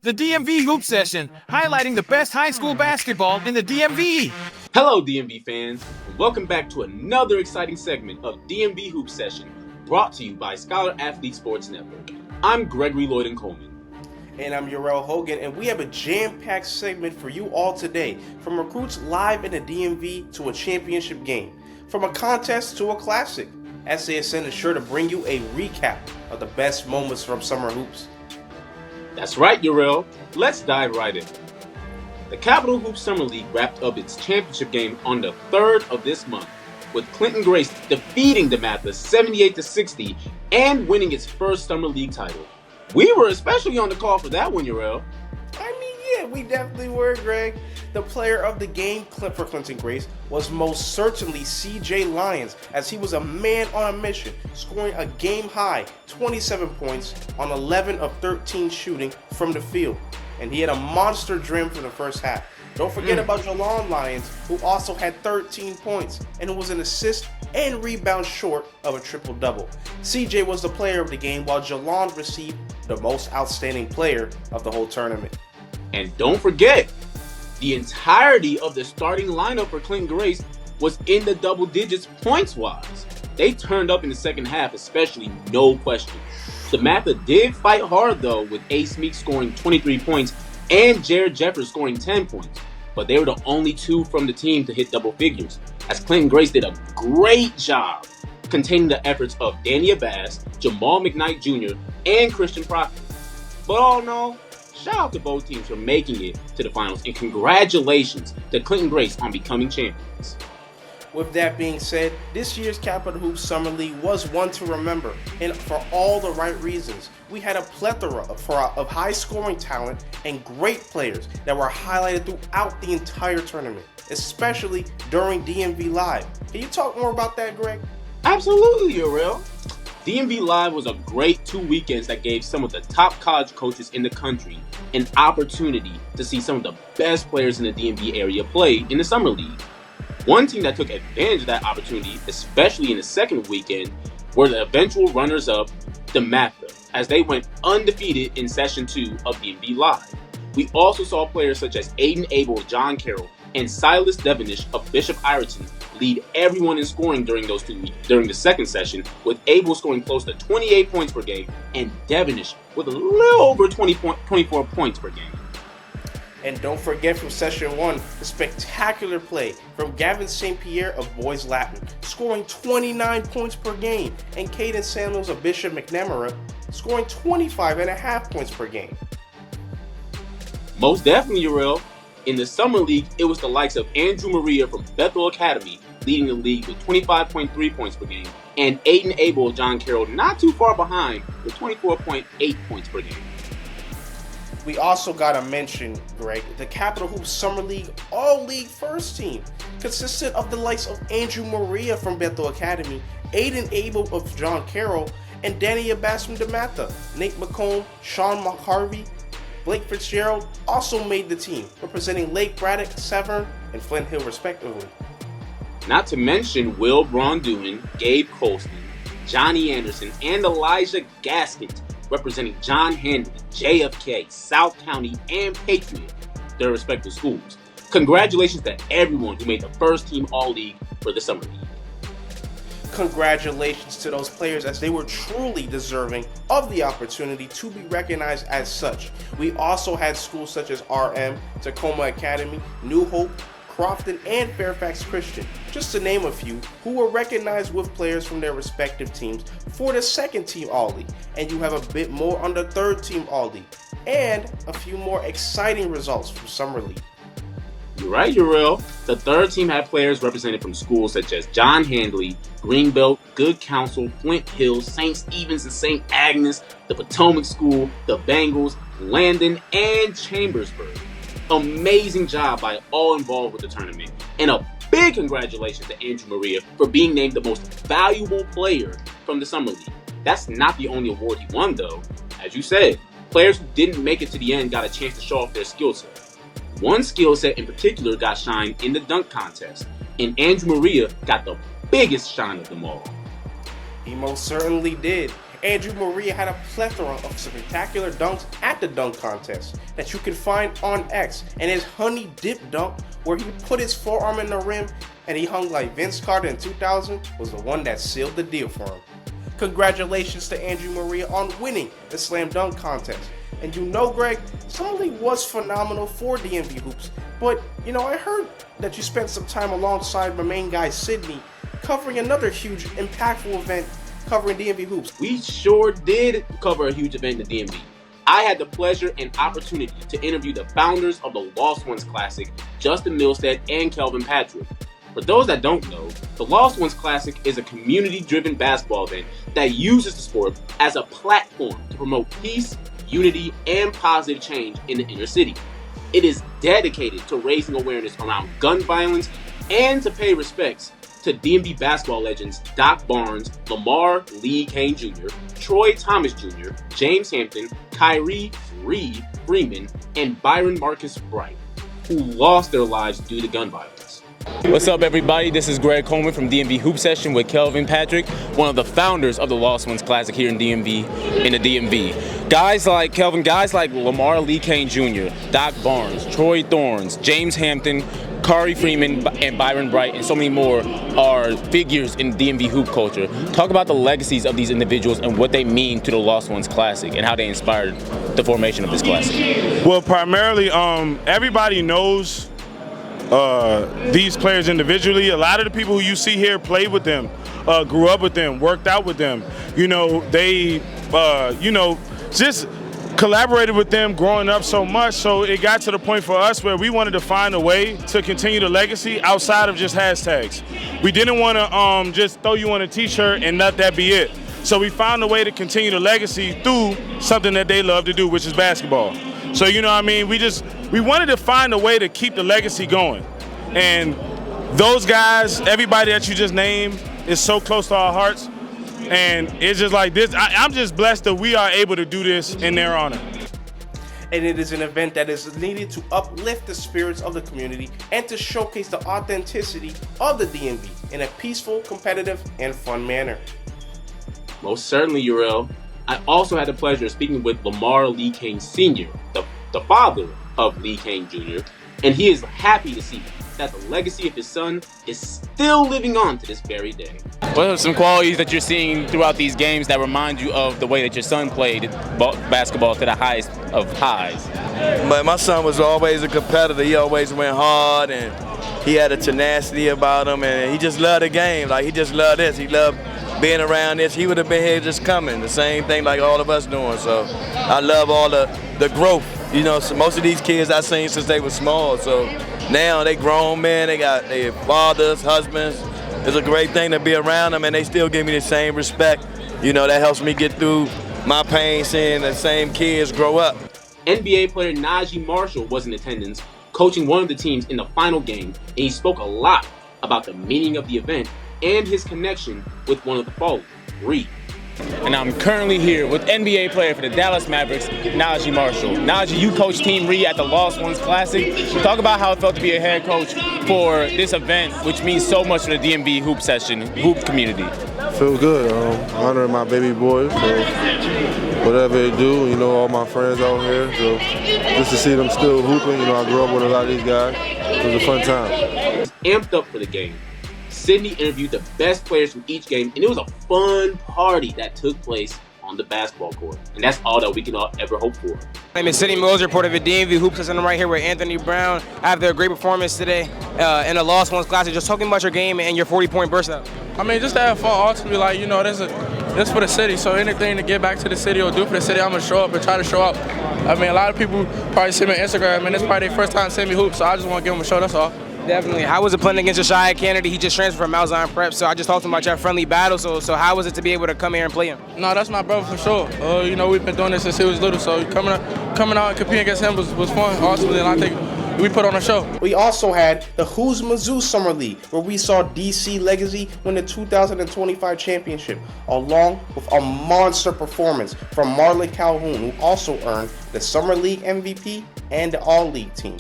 The DMV Hoop Session, highlighting the best high school basketball in the DMV. Hello, DMV fans, and welcome back to another exciting segment of DMV Hoop Session, brought to you by Scholar Athlete Sports Network. I'm Gregory Lloyd Coleman. And I'm Urel Hogan, and we have a jam-packed segment for you all today, from recruits live in the DMV to a championship game, from a contest to a classic. SASN is sure to bring you a recap of the best moments from summer hoops. That's right, Urel. Let's dive right in. The Capital Hoop Summer League wrapped up its championship game on the 3rd of this month, with Clinton Grace defeating DeMatha 78-60 and winning its first Summer League title. We were especially on the call for that one, Urel. Yeah, we definitely were, Greg. The player of the game for Clinton Grace was most certainly CJ Lyons, as he was a man on a mission, scoring a game-high 27 points on 11 of 13 shooting from the field. And he had a monster dream for the first half. Don't forget about Jalon Lyons, who also had 13 points and who was an assist and rebound short of a triple-double. CJ was the player of the game, while Jalon received the most outstanding player of the whole tournament. And don't forget, the entirety of the starting lineup for Clinton Grace was in the double digits points-wise. They turned up in the second half, especially, no question. DeMatha did fight hard, though, with Ace Meek scoring 23 points and Jared Jeffers scoring 10 points. But they were the only two from the team to hit double figures, as Clinton Grace did a great job containing the efforts of Danny Abbas, Jamal McKnight Jr., and Christian Proctor. But all in all, shout out to both teams for making it to the finals, and congratulations to Clinton Grace on becoming champions. With that being said, this year's Capital Hoop Summer League was one to remember, and for all the right reasons. We had a plethora of high-scoring talent and great players that were highlighted throughout the entire tournament, especially during DMV Live. Can you talk more about that, Greg? Absolutely, Urel. DMV Live was a great 2 weekends that gave some of the top college coaches in the country an opportunity to see some of the best players in the DMV area play in the Summer League. One team that took advantage of that opportunity, especially in the second weekend, were the eventual runners-up, DeMatha, as they went undefeated in Session 2 of DMV Live. We also saw players such as Aiden Abel of John Carroll and Silas Devonish of Bishop Ireton lead everyone in scoring during the second session, with Abel scoring close to 28 points per game and Devonish with a little over 24 points per game. And don't forget from Session 1, the spectacular play from Gavin St. Pierre of Boys Latin, scoring 29 points per game, and Caden Samuels of Bishop McNamara scoring 25.5 points per game. Most definitely, Urel. In the Summer League, it was the likes of Andrew Maria from Bethel Academy leading the league with 25.3 points per game, and Aiden Abel of John Carroll not too far behind with 24.8 points per game. We also got to mention, Greg, the Capital Hoop Summer League All-League First Team consisted of the likes of Andrew Maria from Bethel Academy, Aiden Abel of John Carroll, and Danny Abbas from DeMatha. Nate McComb, Sean McHarvey, Blake Fitzgerald also made the team, representing Lake Braddock, Severn, and Flint Hill respectively. Not to mention Will Braun-Duin, Gabe Colston, Johnny Anderson, and Elijah Gaskett, representing John Handley, JFK, South County, and Patriot, their respective schools. Congratulations to everyone who made the first team All-League for the Summer League. Congratulations to those players, as they were truly deserving of the opportunity to be recognized as such. We also had schools such as RM, Tacoma Academy, New Hope, Crofton, and Fairfax Christian, just to name a few, who were recognized with players from their respective teams for the second team All-League. And you have a bit more on the third team All-League, and a few more exciting results from Summer League. You're right, Urel. The third team had players represented from schools such as John Handley, Greenbelt, Good Counsel, Flint Hill, St. Stephen's and St. Agnes, the Potomac School, the Bengals, Landon, and Chambersburg. Amazing job by all involved with the tournament. And a big congratulations to Andrew Maria for being named the most valuable player from the Summer League. That's not the only award he won, though. As you said, players who didn't make it to the end got a chance to show off their skill set. One skill set in particular got shine in the dunk contest, and Andrew Maria got the biggest shine of them all. He most certainly did. Andrew Maria had a plethora of spectacular dunks at the dunk contest that you can find on X, and his honey dip dunk where he put his forearm in the rim and he hung like Vince Carter in 2000 was the one that sealed the deal for him. Congratulations to Andrew Maria on winning the slam dunk contest. And you know, Greg, Summer League was phenomenal for DMV Hoops, but I heard that you spent some time alongside my main guy Sydney covering another huge impactful event covering DMV Hoops. We sure did cover a huge event in the DMV. I had the pleasure and opportunity to interview the founders of the Lost Ones Classic, Justin Milstead and Kelvin Patrick. For those that don't know, the Lost Ones Classic is a community-driven basketball event that uses the sport as a platform to promote peace, unity, and positive change in the inner city. It is dedicated to raising awareness around gun violence and to pay respects to DMV basketball legends Doc Barnes, Lamar Lee Kane Jr., Troy Thomas Jr., James Hampton, Kyrie Reed Freeman, and Byron Marcus Bright, who lost their lives due to gun violence. What's up, everybody? This is Greg Coleman from DMV Hoop Session with Kelvin Patrick, one of the founders of the Lost Ones Classic here in the DMV. Guys like Kelvin, guys like Lamar Lee Kane Jr., Doc Barnes, Troy Thorns, James Hampton, Kyrie Freeman, and Byron Bright, and so many more are figures in DMV hoop culture. Talk about the legacies of these individuals and what they mean to the Lost Ones Classic and how they inspired the formation of this classic. Well, primarily, everybody knows these players individually. A lot of the people who you see here played with them, grew up with them, worked out with them. They, just collaborated with them growing up so much, so it got to the point for us where we wanted to find a way to continue the legacy outside of just hashtags. We didn't want to just throw you on a t-shirt and let that be it. So we found a way to continue the legacy through something that they love to do, which is basketball. So we wanted to find a way to keep the legacy going. And those guys, everybody that you just named, is so close to our hearts. And it's just like this. I'm just blessed that we are able to do this in their honor. And it is an event that is needed to uplift the spirits of the community and to showcase the authenticity of the DMV in a peaceful, competitive, and fun manner. Most certainly, Uriel. I also had the pleasure of speaking with Lamar Lee Kane Sr., the father of Lee Kane Jr., and he is happy to see that the legacy of his son is still living on to this very day. What are some qualities that you're seeing throughout these games that remind you of the way that your son played basketball to the highest of highs? But my son was always a competitor. He always went hard, and he had a tenacity about him, and he just loved the game. Like, he just loved this. He loved being around this. He would have been here just coming. The same thing like all of us doing. So I love all the growth. So most of these kids I've seen since they were small. So now they grown men. They got their fathers, husbands. It's a great thing to be around them, and they still give me the same respect. That helps me get through my pain seeing the same kids grow up. NBA player Najee Marshall was in attendance, coaching one of the teams in the final game, and he spoke a lot about the meaning of the event and his connection with one of the following, Reed. And I'm currently here with NBA player for the Dallas Mavericks, Najee Marshall. Najee, you coach Team Reed at the Lost Ones Classic. Talk about how it felt to be a head coach for this event, which means so much for the DMV Hoop Session, hoop community. Feel good, honoring my baby boys, so whatever they do, all my friends out here, so just to see them still hooping, I grew up with a lot of these guys. It was a fun time. Amped up for the game. Sydney interviewed the best players from each game, and it was a fun party that took place on the basketball court. And that's all that we can all ever hope for. My name is Sydney Mills, reporter for DMV Hoop Session. I'm right here with Anthony Brown after a great performance today in the Lost Ones Classic. Just talking about your game and your 40-point burst out. Just to have fun, ultimately, this for the city, so anything to get back to the city or do for the city, I'm going to show up and try to show up. A lot of people probably see me on Instagram, and it's probably their first time seeing me hoop, so I just want to give them a show, that's all. Definitely. How was it playing against Josiah Kennedy? He just transferred from Malzahn Prep, so I just talked to him about your friendly battle. So how was it to be able to come here and play him? No, that's my brother for sure. We've been doing this since he was little, so coming out and competing against him was fun, ultimately, and I think we put on a show. We also had the Houzmazoo Summer League, where we saw DC Legacy win the 2025 championship, along with a monster performance from Marlon Calhoun, who also earned the Summer League MVP and the All-League team.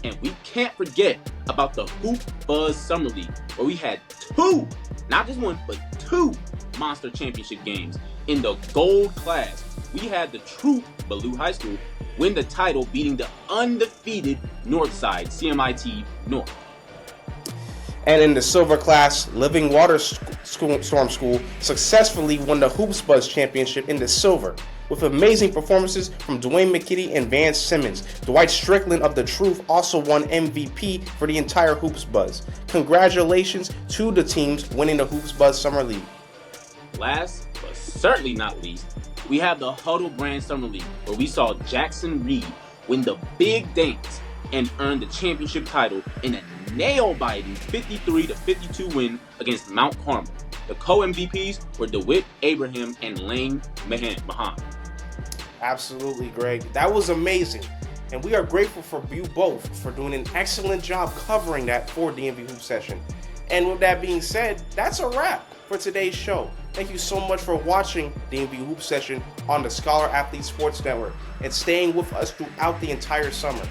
And we can't forget about the Hoop Buzz Summer League, where we had two, not just one, but two monster championship games. In the gold class, we had the true Ballou High School win the title, beating the undefeated Northside CMIT North. And in the silver class, Living Water Storm School successfully won the Houzmazoo championship in the silver, with amazing performances from Dwayne McKitty and Vance Simmons. Dwight Strickland of The Truth also won MVP for the entire Houzmazoo. Congratulations to the teams winning the Houzmazoo Summer League. Last, but certainly not least, we have the Huddle Brand Summer League, where we saw Jackson Reed win the big dance and earn the championship title in a nail-biting 53-52 win against Mount Carmel. The co-MVPs were DeWitt Abraham and Lane Mahan. Absolutely, Greg. That was amazing. And we are grateful for you both for doing an excellent job covering that for DMV Hoop Session. And with that being said, that's a wrap for today's show. Thank you so much for watching DMV Hoop Session on the Scholar Athlete Sports Network and staying with us throughout the entire summer.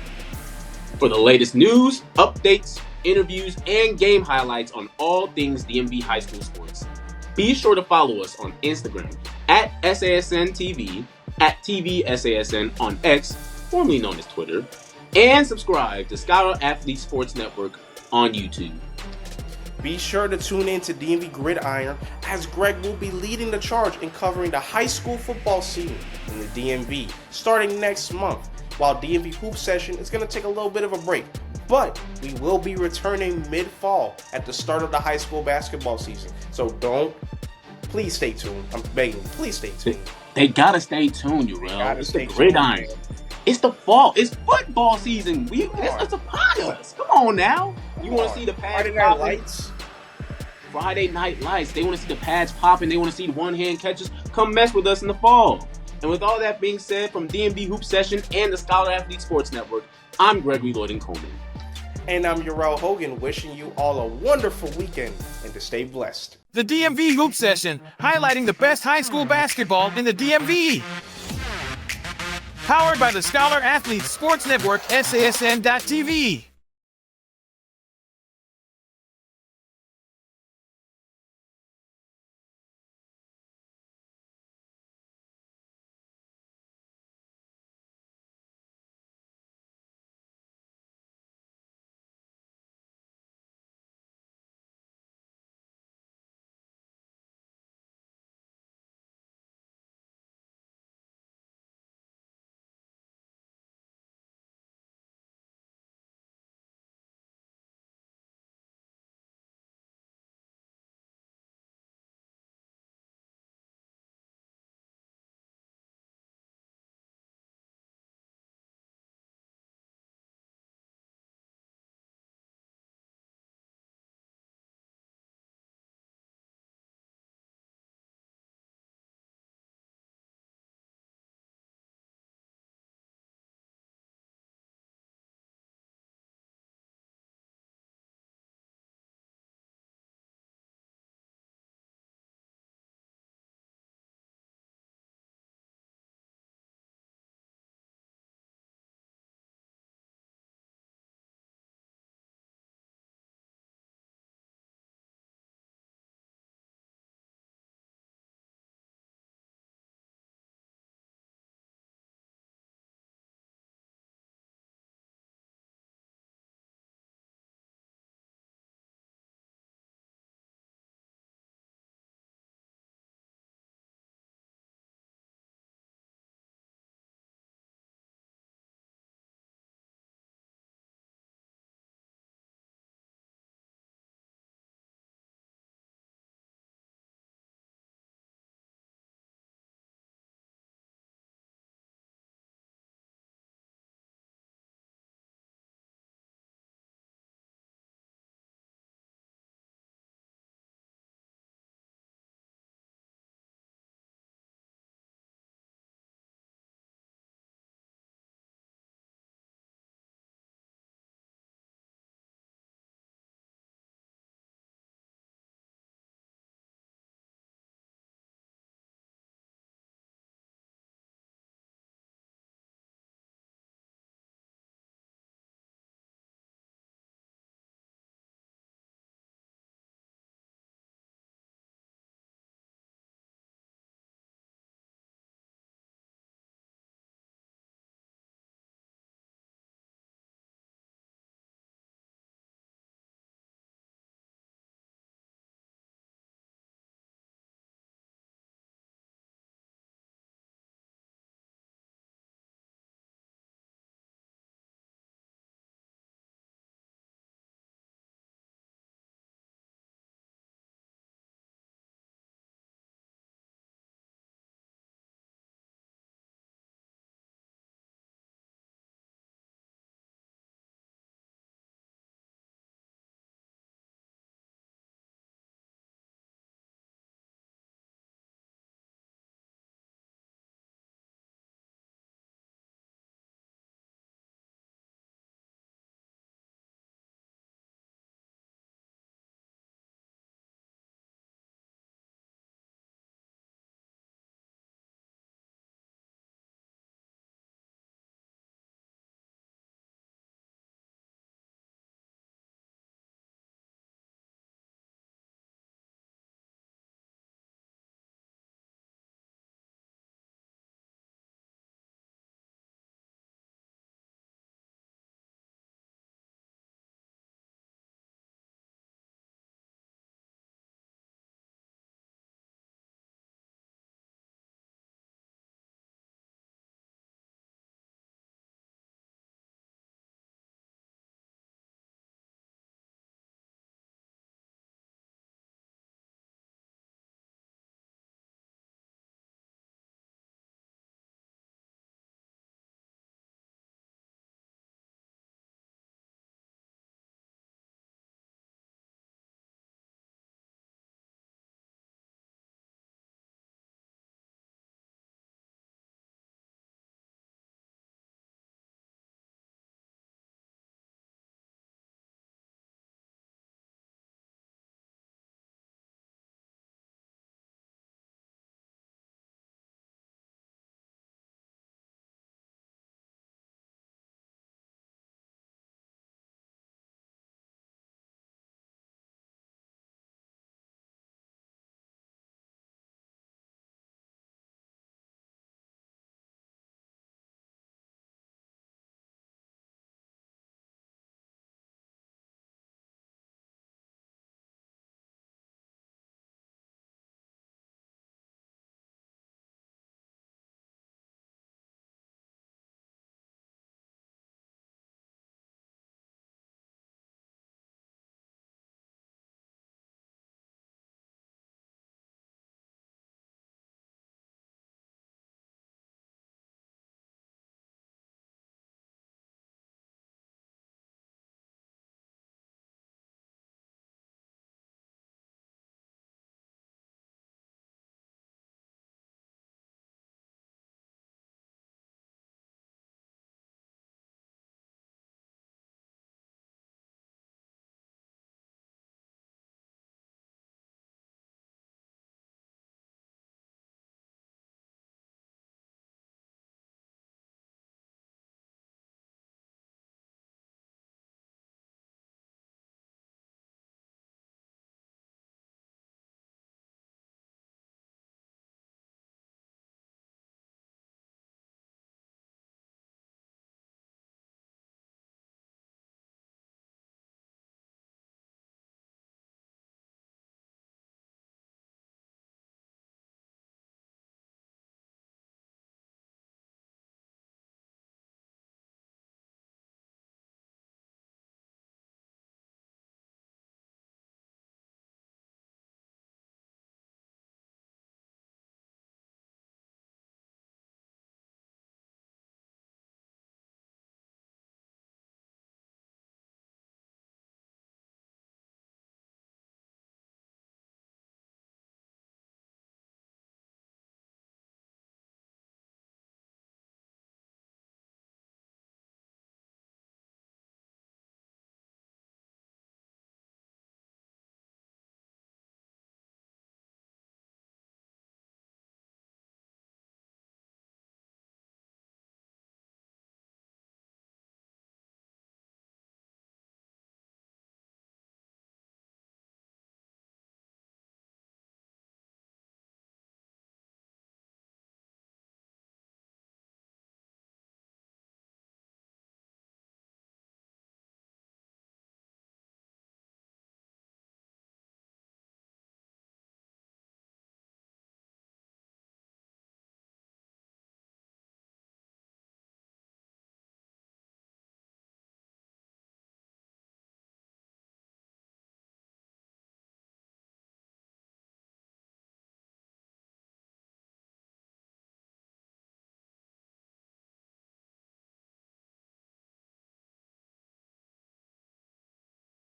For the latest news, updates, interviews, and game highlights on all things DMV High School sports, be sure to follow us on Instagram at SASN TV, at TVSASN on X, formerly known as Twitter, and subscribe to Scholar Athlete Sports Network on YouTube. Be sure to tune in to DMV Gridiron, as Greg will be leading the charge in covering the high school football season in the DMV starting next month, while DMV Hoop Session is going to take a little bit of a break. But we will be returning mid-fall at the start of the high school basketball season. So please stay tuned. I'm begging you, please stay tuned. They gotta stay tuned, Urel. It's the gridiron. It's the fall. It's football season. It's upon us. Come on now. You want to see the pads popping? Friday Night Lights. They want to see the pads popping. They want to see the one-hand catches. Come mess with us in the fall. And with all that being said, from DMV Hoop Session and the Scholar Athlete Sports Network, I'm Gregory Lloyd Coleman. And I'm Urel Hogan, wishing you all a wonderful weekend and to stay blessed. The DMV Hoop Session, highlighting the best high school basketball in the DMV. Powered by the Scholar Athlete Sports Network, SASN.TV.